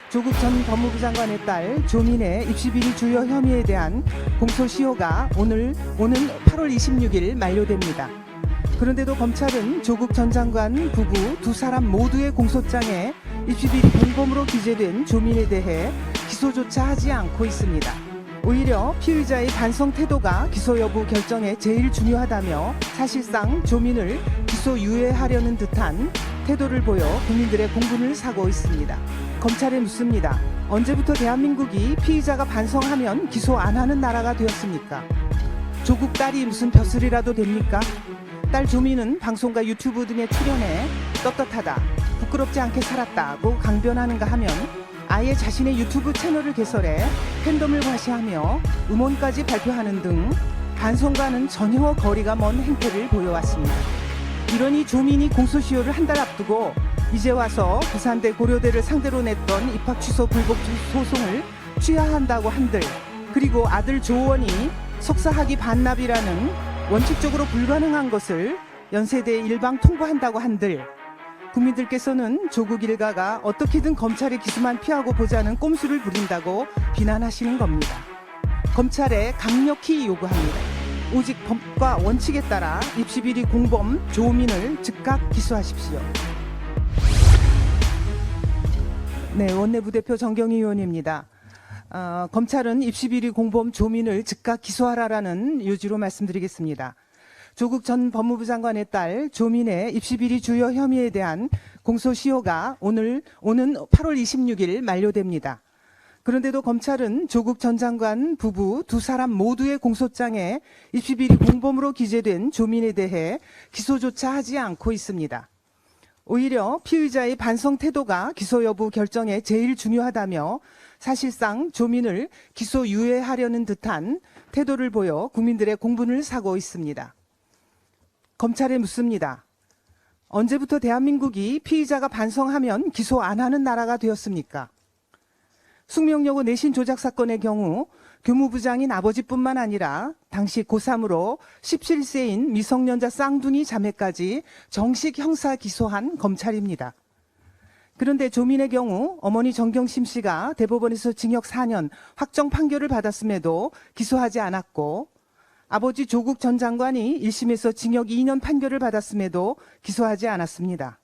조국 전 법무부 장관의 딸 조민의 입시비리 주요 혐의에 대한 공소시효가 오는 8월 26일 만료됩니다. 그런데도 검찰은 조국 전 장관 부부 두 사람 모두의 공소장에 입시비리 공범으로 기재된 조민에 대해 기소조차 하지 않고 있습니다. 오히려 피의자의 반성 태도가 기소 여부 결정에 제일 중요하다며 사실상 조민을 기소 유예하려는 듯한 태도를 보여 국민들의 공분을 사고 있습니다. 검찰에 묻습니다. 언제부터 대한민국이 피의자가 반성하면 기소 안 하는 나라가 되었습니까? 조국 딸이 무슨 벼슬이라도 됩니까? 딸 조민은 방송과 유튜브 등에 출연해 떳떳하다, 부끄럽지 않게 살았다고 강변하는가 하면 아예 자신의 유튜브 채널을 개설해 팬덤을 과시하며 음원까지 발표하는 등 반성과는 전혀 거리가 먼 행태를 보여왔습니다. 이러니 조민이 공소시효를 한 달 앞두고 이제 와서 부산대 고려대를 상대로 냈던 입학 취소 불복 소송을 취하한다고 한들, 그리고 아들 조원이 석사학위 반납이라는 원칙적으로 불가능한 것을 연세대에 일방 통보한다고 한들, 국민들께서는 조국 일가가 어떻게든 검찰의 기수만 피하고 보자는 꼼수를 부린다고 비난하시는 겁니다. 검찰에 강력히 요구합니다. 오직 법과 원칙에 따라 입시비리 공범 조민을 즉각 기소하십시오. 네, 원내부대표 정경희 의원입니다. 검찰은 입시비리 공범 조민을 즉각 기소하라라는 요지로 말씀드리겠습니다. 조국 전 법무부 장관의 딸 조민의 입시비리 주요 혐의에 대한 공소시효가 오는 8월 26일 만료됩니다. 그런데도 검찰은 조국 전 장관 부부 두 사람 모두의 공소장에 입시비리 공범으로 기재된 조민에 대해 기소조차 하지 않고 있습니다. 오히려 피의자의 반성 태도가 기소 여부 결정에 제일 중요하다며 사실상 조민을 기소 유예하려는 듯한 태도를 보여 국민들의 공분을 사고 있습니다. 검찰에 묻습니다. 언제부터 대한민국이 피의자가 반성하면 기소 안 하는 나라가 되었습니까? 숙명여고 내신 조작 사건의 경우 교무부장인 아버지뿐만 아니라 당시 고3으로 17세인 미성년자 쌍둥이 자매까지 정식 형사 기소한 검찰입니다. 그런데 조민의 경우 어머니 정경심 씨가 대법원에서 징역 4년 확정 판결을 받았음에도 기소하지 않았고, 아버지 조국 전 장관이 1심에서 징역 2년 판결을 받았음에도 기소하지 않았습니다.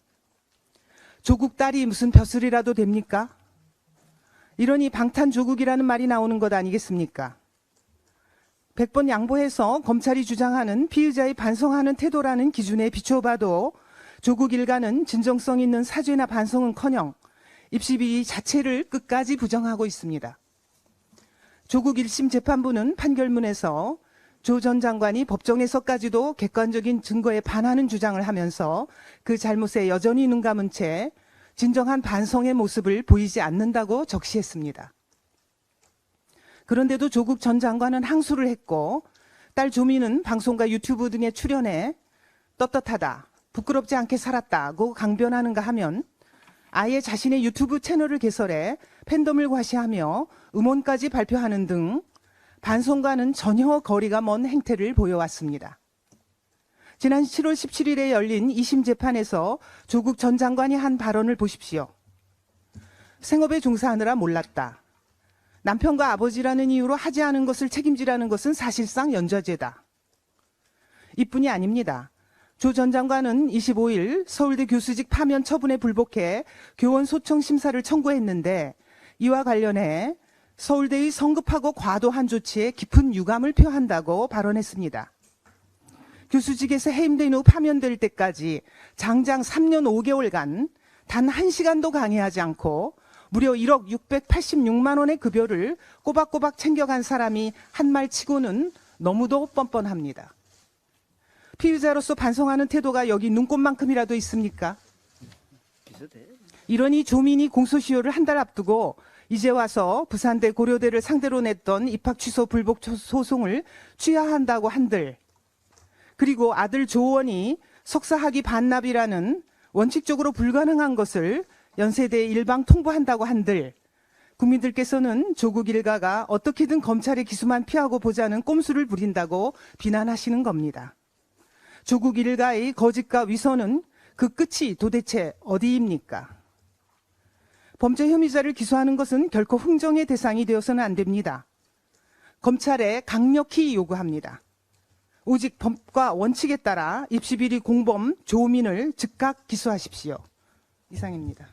조국 딸이 무슨 벼슬이라도 됩니까? 이러니 방탄조국이라는 말이 나오는 것 아니겠습니까? 100번 양보해서 검찰이 주장하는 피의자의 반성하는 태도라는 기준에 비춰봐도 조국 일가는 진정성 있는 사죄나 반성은커녕 입시비리 자체를 끝까지 부정하고 있습니다. 조국 1심 재판부는 판결문에서 조 전 장관이 법정에서까지도 객관적인 증거에 반하는 주장을 하면서 그 잘못에 여전히 눈 감은 채 진정한 반성의 모습을 보이지 않는다고 적시했습니다. 그런데도 조국 전 장관은 항소를 했고, 딸 조민은 방송과 유튜브 등에 출연해 떳떳하다, 부끄럽지 않게 살았다고 강변하는가 하면 아예 자신의 유튜브 채널을 개설해 팬덤을 과시하며 음원까지 발표하는 등 반성과는 전혀 거리가 먼 행태를 보여왔습니다. 지난 7월 17일에 열린 2심 재판에서 조국 전 장관이 한 발언을 보십시오. 생업에 종사하느라 몰랐다. 남편과 아버지라는 이유로 하지 않은 것을 책임지라는 것은 사실상 연좌제다. 이뿐이 아닙니다. 조 전 장관은 25일 서울대 교수직 파면 처분에 불복해 교원 소청 심사를 청구했는데, 이와 관련해 서울대의 성급하고 과도한 조치에 깊은 유감을 표한다고 발언했습니다. 교수직에서 해임된 후 파면될 때까지 장장 3년 5개월간 단 1시간도 강의하지 않고 무려 1억 686만 원의 급여를 꼬박꼬박 챙겨간 사람이 한 말 치고는 너무도 뻔뻔합니다. 피의자로서 반성하는 태도가 여기 눈꼽만큼이라도 있습니까? 이러니 조민이 공소시효를 한 달 앞두고 이제 와서 부산대 고려대를 상대로 냈던 입학 취소 불복 소송을 취하한다고 한들, 그리고 아들 조원이 석사학위 반납이라는 원칙적으로 불가능한 것을 연세대에 일방 통보한다고 한들, 국민들께서는 조국 일가가 어떻게든 검찰의 기수만 피하고 보자는 꼼수를 부린다고 비난하시는 겁니다. 조국 일가의 거짓과 위선은 그 끝이 도대체 어디입니까? 범죄 혐의자를 기소하는 것은 결코 흥정의 대상이 되어서는 안 됩니다. 검찰에 강력히 요구합니다. 오직 법과 원칙에 따라 입시비리 공범 조민을 즉각 기소하십시오. 이상입니다.